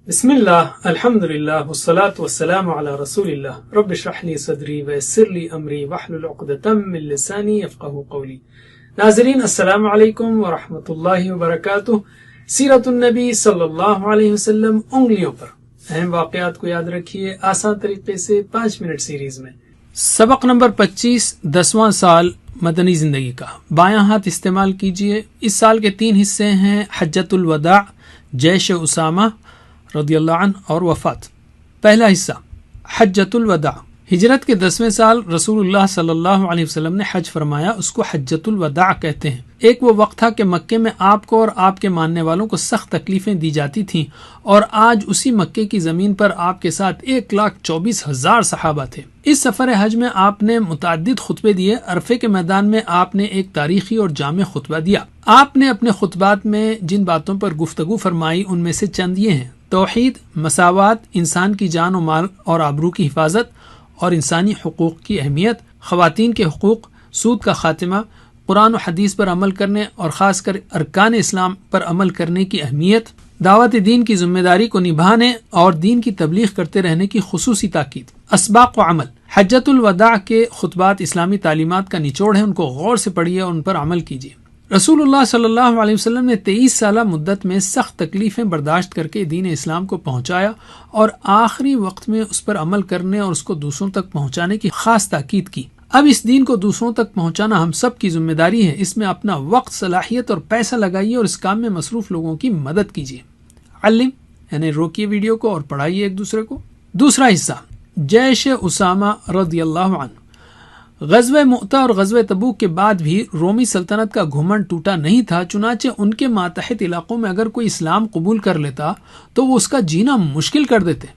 بسم اللہ الحمد للہ والصلاة والسلام علی رسول اللہ رب اشرح لی صدری ویسر لی امری واحلل عقدۃ من لسانی یفقہوا قولی۔ ناظرین السلام علیکم ورحمۃ اللہ وبرکاتہ۔ سیرت النبی صلی اللہ علیہ وسلم انگلیوں پر، اہم واقعات کو یاد رکھیے آسان طریقے سے 5 منٹ سیریز میں۔ سبق نمبر 25، 10واں سال مدنی زندگی کا۔ بایاں ہاتھ استعمال کیجئے۔ اس سال کے 3 حصے ہیں: حجۃ الوداع، جیش اسامہ رضی اللہ عنہ اور وفات۔ پہلا حصہ حجۃ الوداع۔ ہجرت کے 10ویں سال رسول اللہ صلی اللہ علیہ وسلم نے حج فرمایا، اس کو حجۃ الوداع کہتے ہیں۔ ایک وہ وقت تھا کہ مکے میں آپ کو اور آپ کے ماننے والوں کو سخت تکلیفیں دی جاتی تھیں، اور آج اسی مکے کی زمین پر آپ کے ساتھ 1,24,000 صحابہ تھے۔ اس سفر حج میں آپ نے متعدد خطبے دیے۔ عرفے کے میدان میں آپ نے ایک تاریخی اور جامع خطبہ دیا۔ آپ نے اپنے خطبات میں جن باتوں پر گفتگو فرمائی ان میں سے چند یہ ہیں: توحید، مساوات، انسان کی جان و مال اور آبرو کی حفاظت اور انسانی حقوق کی اہمیت، خواتین کے حقوق، سود کا خاتمہ، قرآن و حدیث پر عمل کرنے اور خاص کر ارکان اسلام پر عمل کرنے کی اہمیت، دعوت دین کی ذمہ داری کو نبھانے اور دین کی تبلیغ کرتے رہنے کی خصوصی تاکید۔ اسباق و عمل۔ حجۃ الوداع کے خطبات اسلامی تعلیمات کا نچوڑ ہیں، ان کو غور سے پڑھیے اور ان پر عمل کیجیے۔ رسول اللہ صلی اللہ علیہ وسلم نے 23 سالہ مدت میں سخت تکلیفیں برداشت کر کے دین اسلام کو پہنچایا، اور آخری وقت میں اس پر عمل کرنے اور اس کو دوسروں تک پہنچانے کی خاص تاکید کی۔ اب اس دین کو دوسروں تک پہنچانا ہم سب کی ذمہ داری ہے۔ اس میں اپنا وقت، صلاحیت اور پیسہ لگائیے اور اس کام میں مصروف لوگوں کی مدد کیجیے۔ علم یعنی روکیے ویڈیو کو اور پڑھائیے ایک دوسرے کو۔ دوسرا حصہ جیش اسامہ رضی اللہ عنہ۔ غزوہ مؤتہ اور غزوہ تبوک کے بعد بھی رومی سلطنت کا گھمنڈ ٹوٹا نہیں تھا، چنانچہ ان کے ماتحت علاقوں میں اگر کوئی اسلام قبول کر لیتا تو وہ اس کا جینا مشکل کر دیتے۔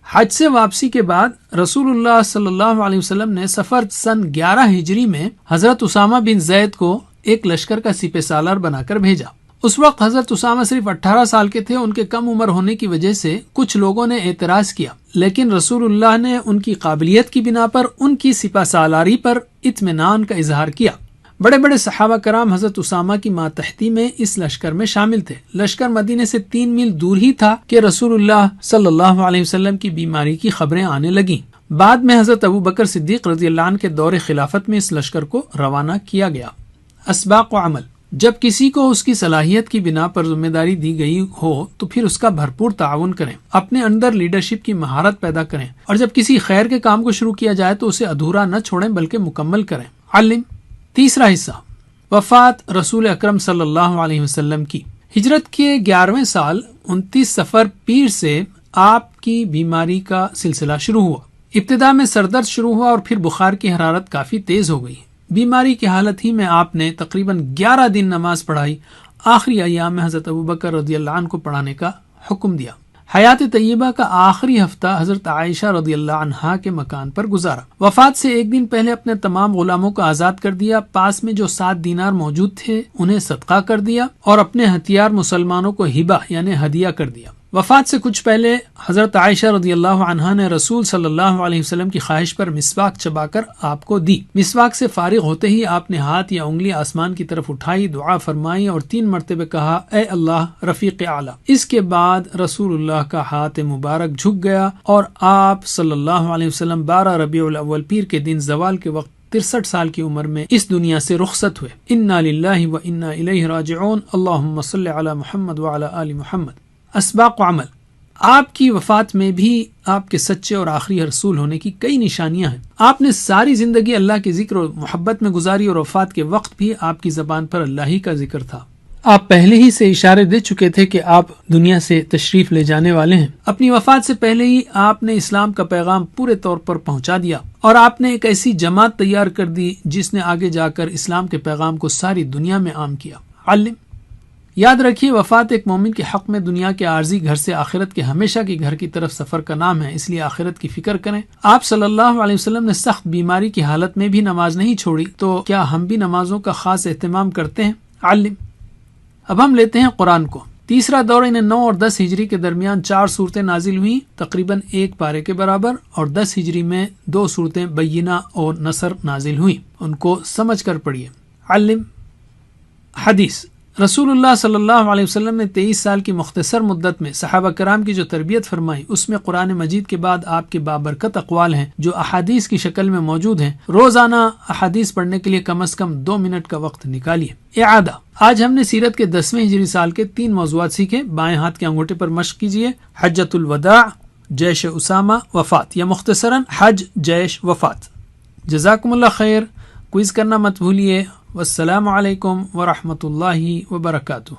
حج سے واپسی کے بعد رسول اللہ صلی اللہ علیہ وسلم نے سفر سن 11 ہجری میں حضرت اسامہ بن زید کو ایک لشکر کا سپہ سالار بنا کر بھیجا۔ اس وقت حضرت اسامہ صرف 18 سال کے تھے۔ ان کے کم عمر ہونے کی وجہ سے کچھ لوگوں نے اعتراض کیا، لیکن رسول اللہ نے ان کی قابلیت کی بنا پر ان کی سپہ سالاری پر اطمینان کا اظہار کیا۔ بڑے بڑے صحابہ کرام حضرت اسامہ کی ماتحتی میں اس لشکر میں شامل تھے۔ لشکر مدینے سے 3 میل دور ہی تھا کہ رسول اللہ صلی اللہ علیہ وسلم کی بیماری کی خبریں آنے لگیں۔ بعد میں حضرت ابوبکر صدیق رضی اللہ عنہ کے دور خلافت میں اس لشکر کو روانہ کیا گیا۔ اسباق و عمل۔ جب کسی کو اس کی صلاحیت کی بنا پر ذمہ داری دی گئی ہو تو پھر اس کا بھرپور تعاون کریں، اپنے اندر لیڈرشپ کی مہارت پیدا کریں، اور جب کسی خیر کے کام کو شروع کیا جائے تو اسے ادھورا نہ چھوڑیں بلکہ مکمل کریں۔ علم۔ تیسرا حصہ وفات رسول اکرم صلی اللہ علیہ وسلم کی۔ ہجرت کے 11ویں سال 29 صفر پیر سے آپ کی بیماری کا سلسلہ شروع ہوا۔ ابتدا میں سردرد شروع ہوا اور پھر بخار کی حرارت کافی تیز ہو گئی۔ بیماری کی حالت ہی میں آپ نے تقریباً 11 دن نماز پڑھائی۔ آخری ایام میں حضرت ابوبکر رضی اللہ عنہ کو پڑھانے کا حکم دیا۔ حیات طیبہ کا آخری ہفتہ حضرت عائشہ رضی اللہ عنہا کے مکان پر گزارا۔ وفات سے 1 دن پہلے اپنے تمام غلاموں کو آزاد کر دیا، پاس میں جو 7 دینار موجود تھے انہیں صدقہ کر دیا، اور اپنے ہتھیار مسلمانوں کو ہبہ یعنی ہدیہ کر دیا۔ وفات سے کچھ پہلے حضرت عائشہ رضی اللہ عنہا نے رسول صلی اللہ علیہ وسلم کی خواہش پر مسواک چبا کر آپ کو دی۔ مسواک سے فارغ ہوتے ہی آپ نے ہاتھ یا انگلی آسمان کی طرف اٹھائی، دعا فرمائی اور 3 مرتبہ کہا، اے اللہ رفیق اعلیٰ۔ اس کے بعد رسول اللہ کا ہاتھ مبارک جھک گیا اور آپ صلی اللہ علیہ وسلم 12 ربیع الاول پیر کے دن زوال کے وقت 63 سال کی عمر میں اس دنیا سے رخصت ہوئے۔ انا للہ و انا الیہ راجعون۔ اللہم صل علی محمد وعلی آل محمد۔ اسباق و عمل۔ آپ کی وفات میں بھی آپ کے سچے اور آخری رسول ہونے کی کئی نشانیاں ہیں۔ آپ نے ساری زندگی اللہ کے ذکر و محبت میں گزاری، اور وفات کے وقت بھی آپ کی زبان پر اللہ ہی کا ذکر تھا۔ آپ پہلے ہی سے اشارے دے چکے تھے کہ آپ دنیا سے تشریف لے جانے والے ہیں۔ اپنی وفات سے پہلے ہی آپ نے اسلام کا پیغام پورے طور پر پہنچا دیا، اور آپ نے ایک ایسی جماعت تیار کر دی جس نے آگے جا کر اسلام کے پیغام کو ساری دنیا میں عام کیا۔ علم۔ یاد رکھیے، وفات ایک مومن کے حق میں دنیا کے عارضی گھر سے آخرت کے ہمیشہ کے گھر کی طرف سفر کا نام ہے، اس لیے آخرت کی فکر کریں۔ آپ صلی اللہ علیہ وسلم نے سخت بیماری کی حالت میں بھی نماز نہیں چھوڑی، تو کیا ہم بھی نمازوں کا خاص اہتمام کرتے ہیں؟ علم۔ اب ہم لیتے ہیں قرآن کو۔ تیسرا دور 9 اور 10 ہجری کے درمیان 4 صورتیں نازل ہوئیں، تقریباً 1 پارے کے برابر، اور 10 ہجری میں 2 صورتیں بینہ اور نصر نازل ہوئیں۔ ان کو سمجھ کر پڑھیے۔ علم۔ حدیث۔ رسول اللہ صلی اللہ علیہ وسلم نے 23 سال کی مختصر مدت میں صحابہ کرام کی جو تربیت فرمائی، اس میں قرآن مجید کے بعد آپ کے بابرکت اقوال ہیں جو احادیث کی شکل میں موجود ہیں۔ روزانہ احادیث پڑھنے کے لیے کم از کم 2 منٹ کا وقت نکالیے۔ اعادہ، آج ہم نے سیرت کے 10ویں ہجری سال کے 3 موضوعات سیکھے۔ بائیں ہاتھ کے انگوٹھے پر مشق کیجیے۔ حجۃ الوداع، جیش اسامہ، وفات، یا مختصراً حج، جیش، وفات۔ جزاکم اللہ خیر۔ کوئز کرنا مت بھولیے۔ والسلام علیکم ورحمۃ اللہ وبرکاتہ۔